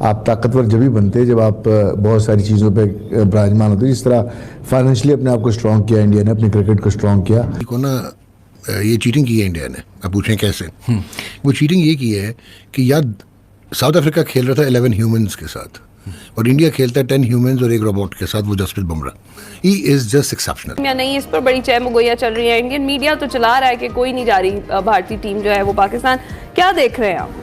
आप ताकतवर जब भी बनते हैं जब आप बहुत सारी चीज़ों पे विराजमान होते हैं। जिस तरह फाइनेंशियली अपने आप को स्ट्रॉन्ग किया इंडिया ने, अपने क्रिकेट को स्ट्रॉन्ग किया। को ना ये चीटिंग की है इंडिया ने। आप पूछें कैसे? वो चीटिंग ये की है कि याद साउथ अफ्रीका खेल रहा था 11 ह्यूमंस के साथ और इंडिया खेलता है 10 ह्यूमंस और एक रोबोट के साथ, वो Jasprit Bumrah. He is just exceptional. या नहीं, इस पर बड़ी चहमगोइयां चल रही है। इंडियन मीडिया तो चला रहा है कि कोई नहीं जा रही भारतीय टीम जो है वो पाकिस्तान। क्या देख रहे हैं आप?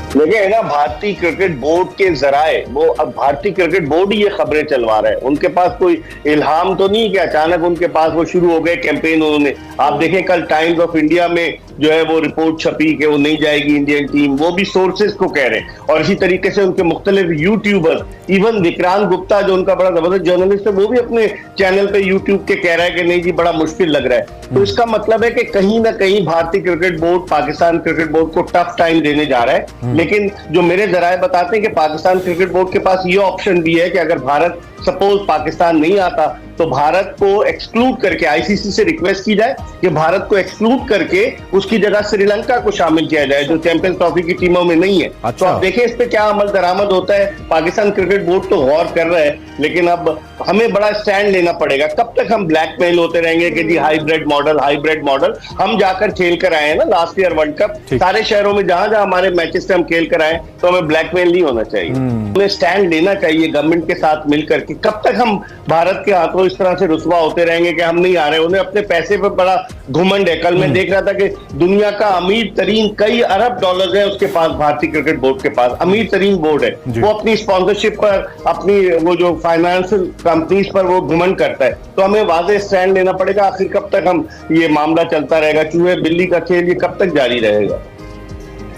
देखिए ना, भारतीय क्रिकेट बोर्ड के जराए वो अब भारतीय क्रिकेट बोर्ड ही ये खबरें चलवा रहे हैं। उनके पास कोई इल्हाम तो नहीं कि अचानक उनके पास वो शुरू हो गए कैंपेन। उन्होंने आप देखें कल टाइम्स ऑफ इंडिया में जो है वो रिपोर्ट छपी कि वो नहीं जाएगी इंडियन टीम, वो भी सोर्सेज को कह रहे हैं। और इसी तरीके से उनके मुख्तलिफ यूट्यूबर्स, इवन विक्रांत गुप्ता जो उनका बड़ा जबरदस्त जर्नलिस्ट है, वो भी अपने चैनल पे यूट्यूब के कह रहा है कि नहीं जी बड़ा मुश्किल लग रहा है। तो इसका मतलब है कि कहीं ना कहीं भारतीय cricket board Pakistan cricket board को टफ टाइम देने जा रहा है। लेकिन जो मेरे जराए बताते हैं कि पाकिस्तान क्रिकेट बोर्ड के पास ये ऑप्शन भी है कि अगर भारत सपोज पाकिस्तान नहीं आता तो भारत को एक्सक्लूड करके आईसीसी से रिक्वेस्ट की जाए कि भारत को एक्सक्लूड करके उसकी जगह श्रीलंका को शामिल किया जाए जो चैंपियंस ट्रॉफी की टीमों में नहीं है। अच्छा। तो आप देखें इस पे क्या अमल दरामद होता है। पाकिस्तान क्रिकेट बोर्ड तो गौर कर रहा है, लेकिन अब हमें बड़ा स्टैंड लेना पड़ेगा। कब तक हम ब्लैकमेल होते रहेंगे कि जी हाइब्रिड मॉडल। हम जाकर खेल कर आए हैं ना लास्ट ईयर वर्ल्ड कप, सारे शहरों में जहां जहां हमारे मैचेस से हम खेल कर आए, तो हमें ब्लैकमेल नहीं होना चाहिए। हमें स्टैंड लेना चाहिए गवर्नमेंट के साथ मिलकर कि कब तक हम भारत के हाथों इस तरह से रुसवा होते रहेंगे कि हम नहीं आ रहे। उन्हें अपने पैसे पर बड़ा घुमंड है। कल मैं देख रहा था कि दुनिया का अमीर तरीन कई अरब डॉलर है उसके पास, भारतीय क्रिकेट बोर्ड के पास अमीर तरीन बोर्ड है। वो अपनी स्पॉन्सरशिप पर, अपनी वो जो फाइनेंशियल कंपनीज पर वो घुमंड करता है। तो हमें वाज़ेह स्टैंड लेना पड़ेगा। आखिर कब तक हम ये मामला चलता रहेगा? चूहे बिल्ली का खेल ये कब तक जारी रहेगा?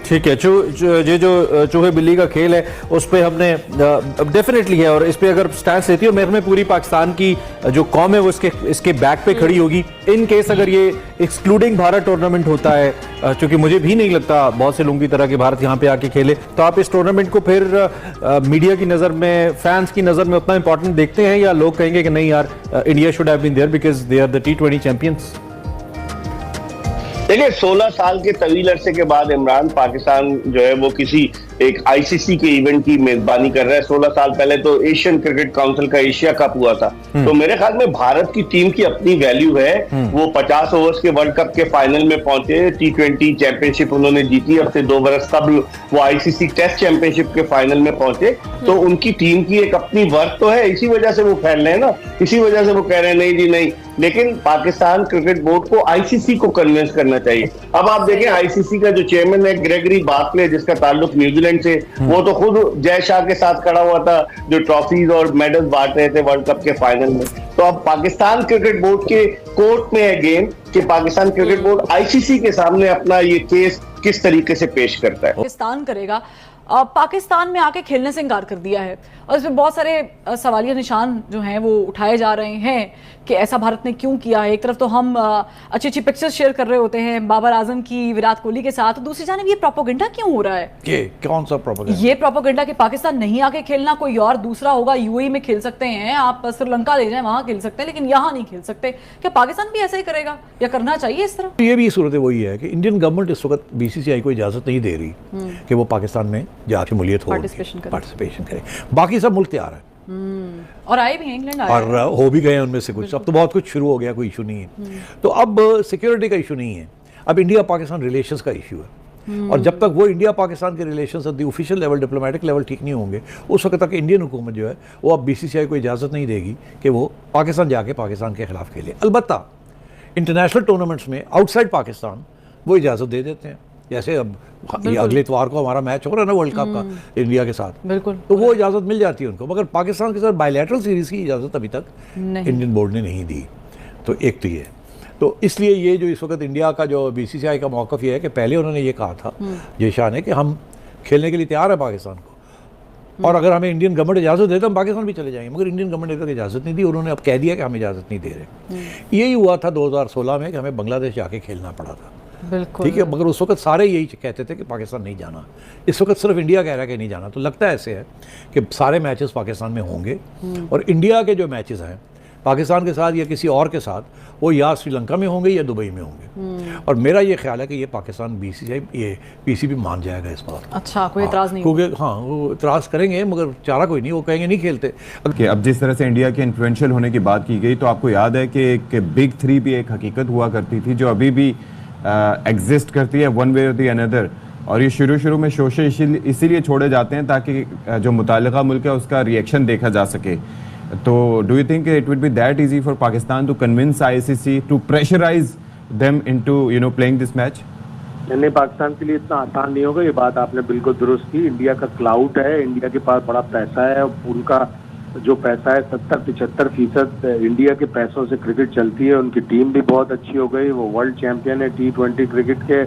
ठीक है, ये जो चूहे बिल्ली का खेल है उस पे हमने डेफिनेटली है, और इस पे अगर स्टैंड लेती हो, मेरे में पूरी पाकिस्तान की जो कौम है वो इसके बैक पे खड़ी होगी। इन केस अगर ये एक्सक्लूडिंग भारत टूर्नामेंट होता है, क्योंकि मुझे भी नहीं लगता बहुत से लोगों की तरह कि भारत यहाँ पे आके खेले, तो आप इस टूर्नामेंट को फिर मीडिया की नज़र में, फैंस की नज़र में उतना इंपॉर्टेंट देखते हैं, या लोग कहेंगे कि नहीं यार India should have been there because they are the T20 champions? देखिए 16 साल के तवील अरसे के बाद इमरान पाकिस्तान जो है वो किसी एक आईसीसी के इवेंट की मेजबानी कर रहा है। 16 साल पहले तो एशियन क्रिकेट काउंसिल का एशिया कप हुआ था। तो मेरे ख्याल में भारत की टीम की अपनी वैल्यू है। वो 50 ओवर्स के वर्ल्ड कप के फाइनल में पहुंचे, T20 चैंपियनशिप उन्होंने जीती। अब से 2 बरस कबल वो आईसीसी टेस्ट चैंपियनशिप के फाइनल में पहुंचे। तो उनकी टीम की एक अपनी वर्थ तो है, इसी वजह से वो फैल रहे हैं ना, इसी वजह से वो कह रहे हैं नहीं जी नहीं। लेकिन पाकिस्तान क्रिकेट बोर्ड को आईसीसी को कन्विंस करना चाहिए। अब आप देखें आईसीसी का जो चेयरमैन है ग्रेगरी बार्कले, जिसका ताल्लुक न्यूजीलैंड से, वो तो खुद जय शाह के साथ खड़ा हुआ था जो ट्रॉफीज और मेडल्स बांट रहे थे वर्ल्ड कप के फाइनल में। तो अब पाकिस्तान क्रिकेट बोर्ड के कोर्ट में है गेम कि पाकिस्तान क्रिकेट बोर्ड आईसीसी के सामने अपना ये केस किस तरीके से पेश करता है। पाकिस्तान करेगा, पाकिस्तान में आके खेलने से इनकार कर दिया है, और इसमें बहुत सारे सवालिया निशान जो हैं वो उठाए जा रहे हैं कि ऐसा भारत ने क्यों किया है। एक तरफ तो हम अच्छी अच्छी पिक्चर्स शेयर कर रहे होते हैं बाबर आजम की विराट कोहली के साथ, दूसरी जानिब ये प्रोपेगेंडा क्यों हो रहा है? ये कौन सा प्रोपेगेंडा? ये प्रोपेगेंडा कि पाकिस्तान नहीं आके खेलना, कोई और दूसरा होगा, यूएई में खेल सकते हैं, आप श्रीलंका ले जाएं वहां खेल सकते हैं, लेकिन यहाँ नहीं खेल सकते। क्या पाकिस्तान भी ऐसा ही करेगा या करना चाहिए इस तरह? ये भी सूरत वही है कि इंडियन गवर्नमेंट इस वक्त बीसीसीआई को इजाजत नहीं दे रही कि वो पाकिस्तान में जाके शमूलियत हो, पार्टिसिपेशन करे। बाकी सब मुल्क तैयार है और आए भी हैं, इंग्लैंड आए और हो भी गए उनमें से कुछ। अब तो बहुत कुछ शुरू हो गया, कोई इशू नहीं है। तो अब सिक्योरिटी का इशू नहीं है, अब इंडिया पाकिस्तान रिलेशंस का इशू है। और जब तक वो इंडिया पाकिस्तान के relations the official level, diplomatic level ठीक नहीं होंगे, उस वक्त तक इंडियन हुकूमत जो है वो अब बीसीसीआई को इजाज़त नहीं देगी कि वो पाकिस्तान जाके पाकिस्तान के खिलाफ खेले। अलबत्ता इंटरनेशनल टूर्नामेंट्स में आउटसाइड पाकिस्तान वो इजाज़त दे देते हैं। जैसे अब ये अगले इतवार को हमारा मैच हो रहा है ना वर्ल्ड कप का इंडिया के साथ, बिल्कुल, तो वो इजाज़त मिल जाती है उनको। मगर पाकिस्तान के साथ बायलैटरल सीरीज़ की इजाज़त अभी तक इंडियन बोर्ड ने नहीं दी। तो एक तो ये, तो इसलिए ये जो इस वक्त इंडिया का जो बीसीसीआई का मौक़िफ़ ये है कि पहले उन्होंने ये कहा था जय शाह ने कि हम खेलने के लिए तैयार है पाकिस्तान को, और अगर हमें इंडियन गवर्नमेंट इजाज़त दे तो हम पाकिस्तान भी चले जाएंगे। मगर इंडियन गवर्नमेंट ने तक इजाज़त नहीं दी, उन्होंने अब कह दिया कि हम इजाज़त नहीं दे रहे। यही हुआ था 2016 में कि हमें बांग्लादेश जाके खेलना पड़ा था। ठीक है, मगर उस वक्त सारे यही कहते थे कि पाकिस्तान नहीं जाना। इस वक्त सिर्फ इंडिया कह रहा है कि नहीं जाना। तो लगता है ऐसे है कि सारे मैचेस पाकिस्तान में होंगे, और इंडिया के जो मैचेस हैं पाकिस्तान के साथ या किसी और के साथ, वो या श्रीलंका में होंगे या दुबई में होंगे। और मेरा ये ख्याल है कि ये पाकिस्तान BCCI ये PCB मान जाएगा इस बार। अच्छा, कोई एतराज़ नहीं क्योंकि हाँ वो इतराज़ करेंगे मगर चारा कोई नहीं, वो कहेंगे नहीं खेलते। कि अब जिस तरह से इंडिया के इन्फ्लुएंशियल होने की बात की गई, तो आपको याद है कि एक बिग थ्री भी एक हकीकत हुआ करती थी जो अभी भी एग्जिस्ट करती है वन वे और दी अनदर, और ये शुरू में शोशे इसीलिए छोड़े जाते हैं ताकि जो मुतालिका मुल्क है उसका रिएक्शन देखा जा सके। तो do you think it would be that easy for Pakistan to convince ICC to pressurize them into playing this match? नहीं, पाकिस्तान के लिए इतना आसान नहीं होगा, ये बात आपने बिल्कुल दुरुस्त की। इंडिया का क्लाउड है, इंडिया के पास बड़ा पैसा है, उनका जो पैसा है 70-75% इंडिया के पैसों से क्रिकेट चलती है। उनकी टीम भी बहुत अच्छी हो गई, वो वर्ल्ड चैंपियन है T20 क्रिकेट के,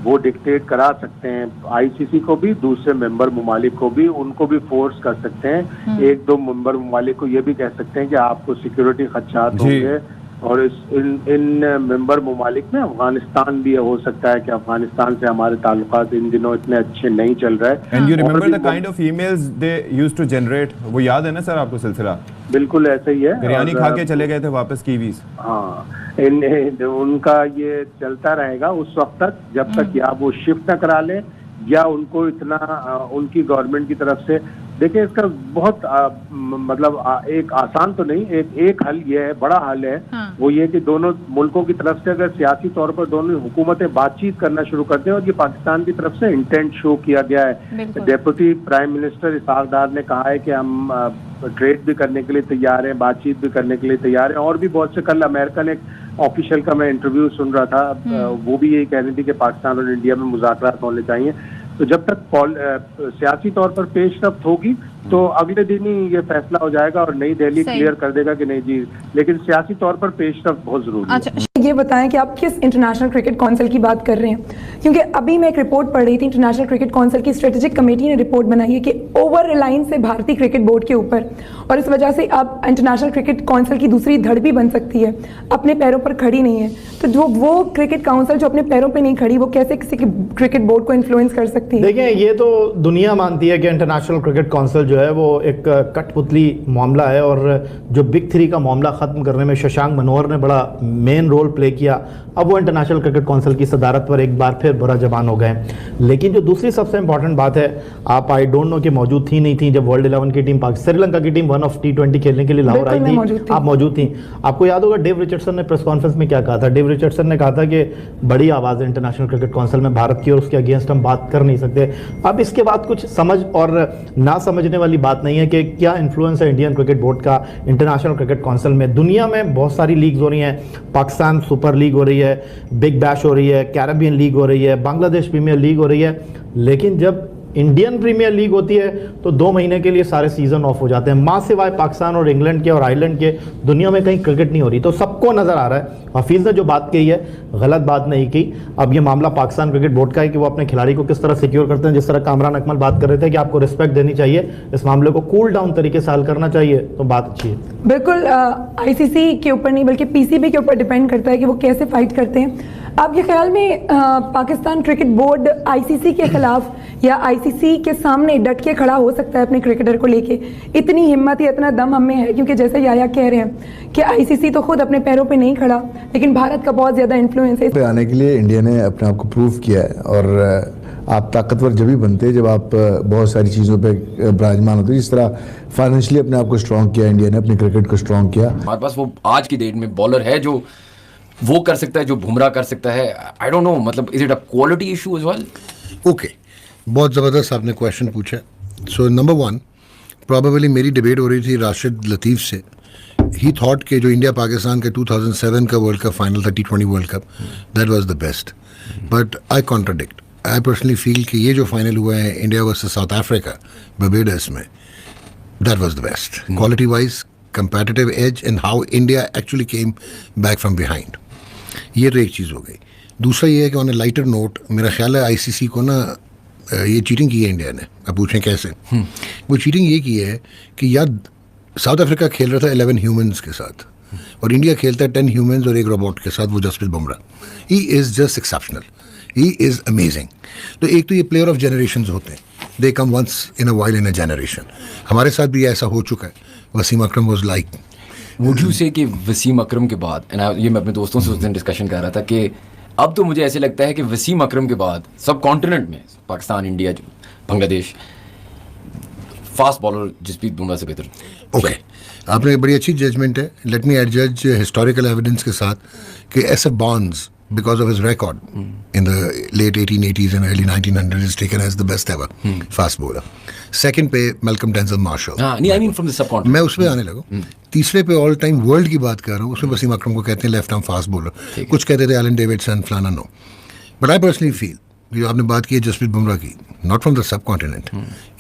वो डिक्टेट करा सकते हैं ICC को भी, दूसरे मेंबर ममालिक को भी, उनको भी फोर्स कर सकते हैं। एक दो मेंबर ममालिक को ये भी कह सकते हैं कि आपको सिक्योरिटी खदशात होंगे, और इन मेंबर ममालिक में अफगानिस्तान भी हो सकता है कि अफगानिस्तान से हमारे ताल्लुकात इन दिनों इतने अच्छे नहीं चल रहे। And you remember the kind of emails they used to generate, वो याद है ना सर आपको सिलसिला? बिल्कुल ऐसा ही है, बिरयानी खा के चले गए थे वापस कीवीज। हाँ, उनका ये चलता रहेगा उस वक्त तक जब तक या वो शिफ्ट न करा ले या उनको इतना उनकी गवर्नमेंट की तरफ से। देखिए, इसका बहुत एक आसान तो नहीं, एक हल ये है, बड़ा हल है। वो ये कि दोनों मुल्कों की तरफ से अगर सियासी तौर पर दोनों हुकूमतें बातचीत करना शुरू करते हैं, और ये पाकिस्तान की तरफ से इंटेंट शो किया गया है। डेप्यूटी प्राइम मिनिस्टर इसहाक डार ने कहा है कि हम ट्रेड भी करने के लिए तैयार हैं, बातचीत भी करने के लिए तैयार हैं, और भी बहुत से। कल अमेरिकन एक ऑफिशियल का मैं इंटरव्यू सुन रहा था, वो भी यही कह रही थी कि पाकिस्तान और इंडिया में मुज़ाकरात होने चाहिए। तो जब तक सियासी तौर पर पेशरफ्त होगी तो अगले दिन ही ये फैसला हो जाएगा और नई दिल्ली क्लियर कर देगा कि नहीं जी, लेकिन सियासी तौर पर पेशरफ्त बहुत जरूरी है। अच्छा, ये बताएं कि आप किस इंटरनेशनल क्रिकेट काउंसिल की बात कर रहे हैं, क्योंकि अभी मैं एक रिपोर्ट पढ़ रही थी, इंटरनेशनल क्रिकेट काउंसिल की स्ट्रेटेजिक कमेटी ने रिपोर्ट बनाई है कि ओवर रिलायंस है भारतीय क्रिकेट बोर्ड के ऊपर, और इस वजह से अब इंटरनेशनल क्रिकेट काउंसिल की दूसरी धड़ भी बन सकती है, अपने पैरों पर खड़ी नहीं है। तो जो वो क्रिकेट काउंसिल जो अपने पैरों पर नहीं खड़ी, वो कैसे किसी क्रिकेट बोर्ड को इन्फ्लुएंस कर सकती है? देखिए, ये तो दुनिया मानती है कि इंटरनेशनल क्रिकेट काउंसिल जो है वो एक कठपुतली मामला है, और जो बिग थ्री का मामला ख़त्म करने में शशांक मनोहर ने बड़ा मेन रोल प्ले किया। अब वो इंटरनेशनल क्रिकेट काउंसिल की सदारत पर एक बार फिर बुरा जबान हो गए। लेकिन जो दूसरी सबसे इंपॉर्टेंट बात है, आप आई डोंट नो कि मौजूद थी नहीं थी जब वर्ल्ड 11 की टीम श्रीलंका की टीम 1 ऑफ T20 खेलने के लिए लाहौर आई थी, आप मौजूद थी। आपको याद होगा डेव रिचर्डसन ने प्रेस कॉन्फ्रेंस में क्या कहा था? डेव रिचर्डसन ने कहा था कि बड़ी आवाज़ है इंटरनेशनल क्रिकेट काउंसिल में भारत की, और उसके अगेंस्ट हम बात कर नहीं सकते। अब इसके बाद कुछ समझ और ना समझने वाली बात नहीं है कि क्या इन्फ्लुएंस है इंडियन क्रिकेट बोर्ड का इंटरनेशनल क्रिकेट काउंसिल में। दुनिया में बहुत सारी लीग्स हो रही हैं, पाकिस्तान सुपर लीग हो रही है, बिग बैश हो रही है, कैरेबियन लीग हो रही है, बांग्लादेश प्रीमियर लीग हो रही है, लेकिन जब इंडियन प्रीमियर लीग होती है तो 2 महीने के लिए सारे सीजन ऑफ हो जाते हैं। मां सिवाय पाकिस्तान और इंग्लैंड के और आयरलैंड के दुनिया में कहीं क्रिकेट नहीं हो रही। तो सबको नजर आ रहा है हफीज ने जो बात कही है गलत बात नहीं की। अब ये मामला पाकिस्तान क्रिकेट बोर्ड का है कि वो अपने खिलाड़ी को किस तरह सिक्योर करते हैं। जिस तरह कामरान अकमल बात कर रहे थे कि आपको रिस्पेक्ट देनी चाहिए, इस मामले को कूल डाउन तरीके से हल करना चाहिए, तो बात अच्छी है। बिल्कुल, ICC के ऊपर नहीं बल्कि PCB के ऊपर डिपेंड करता है कि वो कैसे फाइट करते हैं। आपके ख्याल में पाकिस्तान क्रिकेट बोर्ड ICC के खिलाफ या ICC के सामने डट के खड़ा हो सकता है अपने क्रिकेटर को लेके? इतनी हिम्मत या इतना दम हमें है? क्योंकि जैसे याया कह रहे हैं कि ICC तो खुद अपने पैरों पे नहीं खड़ा, लेकिन भारत का बहुत ज्यादा इन्फ्लुएंस है। पे आने के लिए इंडिया ने अपने आप को प्रूव किया है, और आप ताकतवर जब भी बनते हैं जब आप बहुत सारी चीज़ों पे विराजमान होते हैं। जिस तरह फाइनेंशियली अपने आप को स्ट्रॉन्ग किया इंडिया ने, अपनी क्रिकेट को स्ट्रॉन्ग किया। हमारे पास वो आज की डेट में बॉलर है जो वो कर सकता है जो बुमराह कर सकता है। आई डोंट नो, मतलब is it a quality issue as well? Okay, बहुत ज़बरदस्त आपने क्वेश्चन पूछा। सो नंबर 1, प्रॉबेबली मेरी डिबेट हो रही थी राशिद लतीफ़ से। ही थॉट कि जो इंडिया पाकिस्तान के 2007 का वर्ल्ड कप फाइनल था, T20 world cup, that was the best. But I contradict. I personally feel कि ये जो फाइनल हुआ है इंडिया वर्सेस साउथ अफ्रीका बर्बाडोस में, that was the best quality wise, competitive edge and how India actually came back from behind। ये तो एक चीज़ हो गई। दूसरा ये है कि ऑन ए लाइटर नोट, मेरा ख्याल है ICC को ना ये चीटिंग की है इंडिया ने। अब पूछें कैसे? वो चीटिंग ये की है कि यार साउथ अफ्रीका खेल रहा था 11 ह्यूमंस के साथ, और इंडिया खेलता है 10 ह्यूमंस और एक रोबोट के साथ, वो Jasprit Bumrah. He is just exceptional, he is amazing. तो एक तो ये प्लेयर ऑफ जनरेशन्स होते हैं, they come once in a while in a generation. हमारे साथ भी ऐसा हो चुका है। Wasim Akram was like would you say कि वसीम अकरम के बाद, ये मैं अपने दोस्तों से उस दिन डिस्कशन कर रहा था कि अब तो मुझे ऐसे लगता है कि वसीम अकरम के बाद सब कॉन्टिनेंट में Pakistan, India, Bangladesh, fast bowler Jasprit Bumrah से बेहतर। ओके, आपने बड़ी अच्छी जजमेंट है। Let me adjudge historical evidence के साथ कि ऐसे bonds because of his record in the late 1880s and early 1900s is taken as the best ever fast bowler. Second पे Malcolm Denzel Marshall. नहीं, I mean from the subcontinent. मैं उसमें आने लगा। तीसरे पे ऑल टाइम वर्ल्ड की बात कर रहा हूँ, उसमें वसीम अकरम को कहते हैं लेफ्ट आर्म फास्ट बॉलर, कुछ कहते थे एलन डेविडसन, फलाना, no. But I personally feel, जो आपने बात की है जसप्रीत बुमराह की, not from the subcontinent,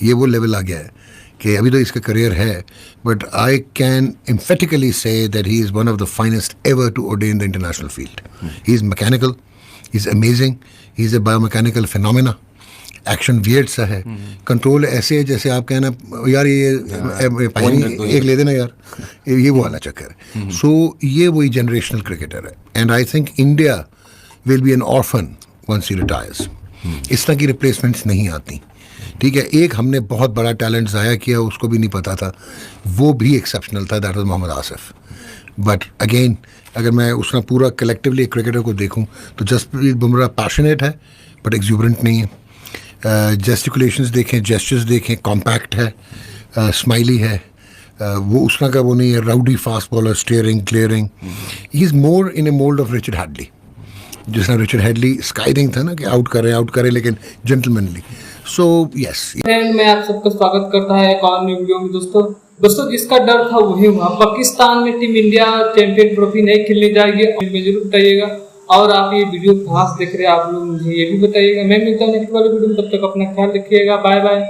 ये वो लेवल आ गया है कि अभी तो इसका करियर है, but I can emphatically say that he is one of the finest ever to ordain the international field. He is mechanical, he is amazing, he is a biomechanical phenomena. Action weird सा है, control ऐसे है जैसे आप कहना यार ये पहले एक ले देना यार, ये वो वाला चक्कर है। सो ये वही जनरेशनल क्रिकेटर है, and I think India will be an orphan once he retires. इस तरह की रिप्लेसमेंट्स नहीं आती, ठीक है। एक हमने बहुत बड़ा टैलेंट ज़ाया किया, उसको भी नहीं पता था, वो भी एक्सेप्शनल था, that was Mohammad Asif. But again अगर मैं उसका पूरा कलेक्टिवली क्रिकेटर को देखूं तो जसप्रीत बुमराह पैशनेट है बट एक्सूबरेंट नहीं है। जेस्टिकुलेशंस देखें, जेस्चर्स देखें, कॉम्पैक्ट है, स्माइली है, वो उसका का वो नहीं है rowdy fast bowler, steering, clearing. He is more in a mould of Richard Hadley, जिस तरह रिचर्ड हैडली स्काइडिंग था ना कि आउट करे लेकिन जेंटलमैनली। सो यस, मैं आप सबका स्वागत करता है एक और न्यू वीडियो में। दोस्तों जिसका डर था वही हुआ। पाकिस्तान में टीम इंडिया चैंपियन ट्रॉफी नहीं खेलने जाएगी, मुझे जरूर बताइएगा। और आप ये वीडियो कहाँ से देख रहे हैं आप लोग, मुझे ये भी बताइएगा। मैं मिलता हूँ नेक्स्ट वाले वीडियो में, तब तक अपना ख्याल रखिएगा। Bye bye.